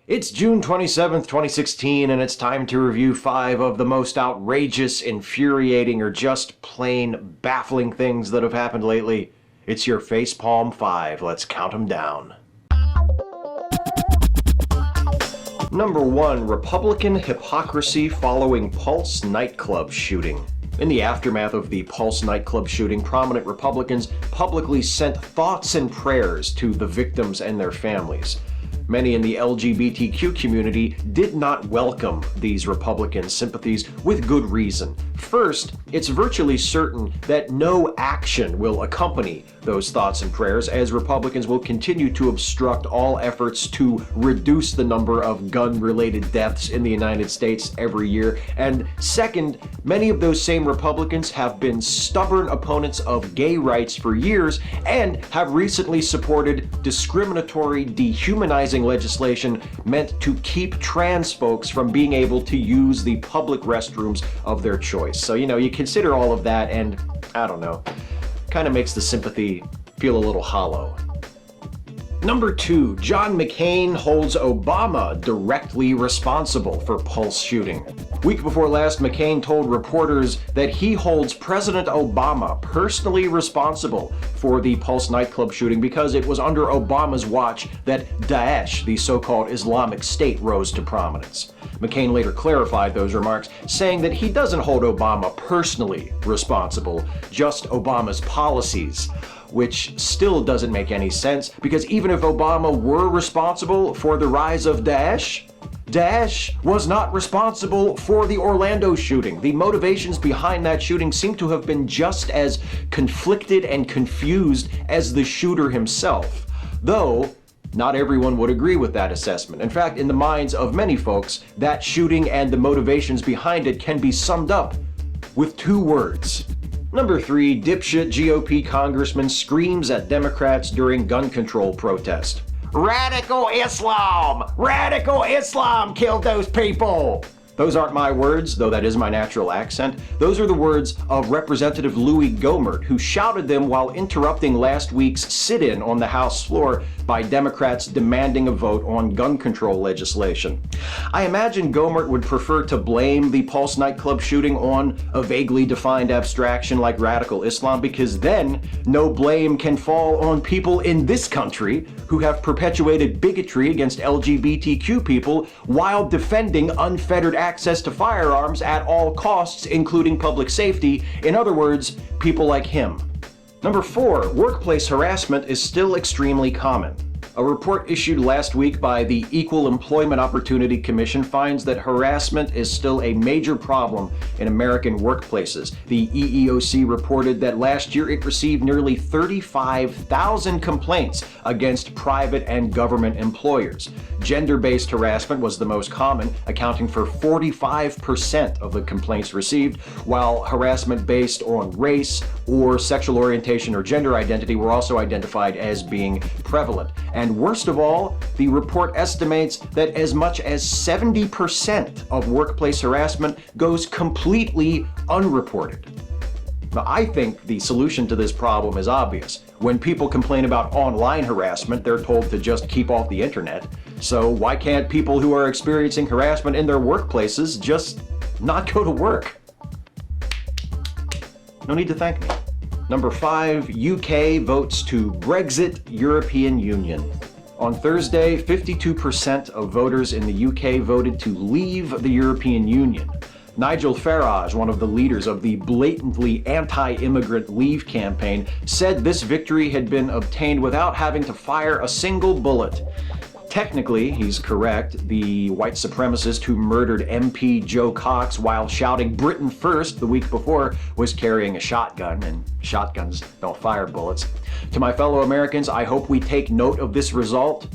It's June 27th, 2016, and it's time to review 5 of the most outrageous, infuriating, or just plain baffling things that have happened lately. It's your Facepalm 5. Let's count them down. Number 1. Republican hypocrisy following Pulse nightclub shooting. In the aftermath of the Pulse nightclub shooting, prominent Republicans publicly sent thoughts and prayers to the victims and their families. Many in the LGBTQ community did not welcome these Republican sympathies with good reason. First, it's virtually certain that no action will accompany those thoughts and prayers, as Republicans will continue to obstruct all efforts to reduce the number of gun-related deaths in the United States every year. And second, many of those same Republicans have been stubborn opponents of gay rights for years and have recently supported discriminatory, dehumanizing legislation meant to keep trans folks from being able to use the public restrooms of their choice. So, you consider all of that and, I don't know, kind of makes the sympathy feel a little hollow. Number 2, John McCain holds Obama directly responsible for Pulse shooting. Week before last, McCain told reporters that he holds President Obama personally responsible for the Pulse nightclub shooting because it was under Obama's watch that Daesh, the so-called Islamic State, rose to prominence. McCain later clarified those remarks, saying that he doesn't hold Obama personally responsible, just Obama's policies, which still doesn't make any sense, because even if Obama were responsible for the rise of Daesh, Daesh was not responsible for the Orlando shooting. The motivations behind that shooting seem to have been just as conflicted and confused as the shooter himself, though not everyone would agree with that assessment. In fact, in the minds of many folks, that shooting and the motivations behind it can be summed up with 2 words. Number 3, dipshit GOP congressman screams at Democrats during gun control protest. Radical Islam! Radical Islam killed those people! Those aren't my words, though that is my natural accent. Those are the words of Representative Louie Gohmert, who shouted them while interrupting last week's sit-in on the House floor by Democrats demanding a vote on gun control legislation. I imagine Gohmert would prefer to blame the Pulse nightclub shooting on a vaguely defined abstraction like radical Islam, because then no blame can fall on people in this country who have perpetuated bigotry against LGBTQ people while defending unfettered access to firearms at all costs, including public safety. In other words, people like him. Number 4, workplace harassment is still extremely common. A report issued last week by the Equal Employment Opportunity Commission finds that harassment is still a major problem in American workplaces. The EEOC reported that last year it received nearly 35,000 complaints against private and government employers. Gender-based harassment was the most common, accounting for 45% of the complaints received, while harassment based on race or sexual orientation or gender identity were also identified as being prevalent. And worst of all, the report estimates that as much as 70% of workplace harassment goes completely unreported. Now, I think the solution to this problem is obvious. When people complain about online harassment, they're told to just keep off the internet. So why can't people who are experiencing harassment in their workplaces just not go to work? No need to thank me. Number 5, UK votes to Brexit European Union. On Thursday, 52% of voters in the UK voted to leave the European Union. Nigel Farage, one of the leaders of the blatantly anti-immigrant Leave campaign, said this victory had been obtained without having to fire a single bullet. Technically, he's correct. The white supremacist who murdered MP Joe Cox while shouting "Britain first" the week before was carrying a shotgun, and shotguns don't fire bullets. To my fellow Americans, I hope we take note of this result.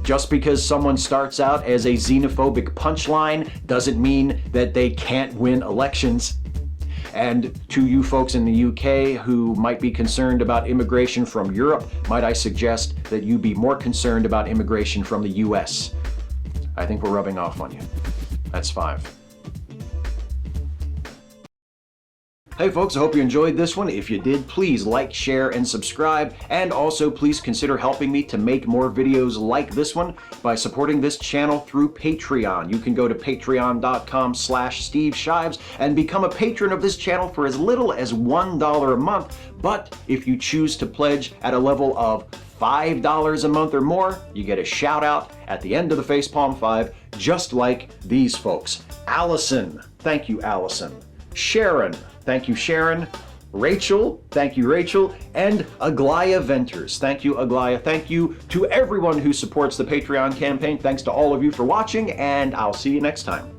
Just because someone starts out as a xenophobic punchline doesn't mean that they can't win elections. And to you folks in the UK who might be concerned about immigration from Europe, might I suggest that you be more concerned about immigration from the US. I think we're rubbing off on you. That's 5. Hey folks, I hope you enjoyed this one. If you did, please like, share, and subscribe. And also please consider helping me to make more videos like this one by supporting this channel through Patreon. You can go to patreon.com/Steve Shives and become a patron of this channel for as little as $1 a month. But if you choose to pledge at a level of $5 a month or more, you get a shout out at the end of the Facepalm 5, just like these folks. Allison, thank you, Allison. Sharon, thank you, Sharon. Rachel, thank you, Rachel. And Aglaya Venters, thank you, Aglaya. Thank you to everyone who supports the Patreon campaign. Thanks to all of you for watching, and I'll see you next time.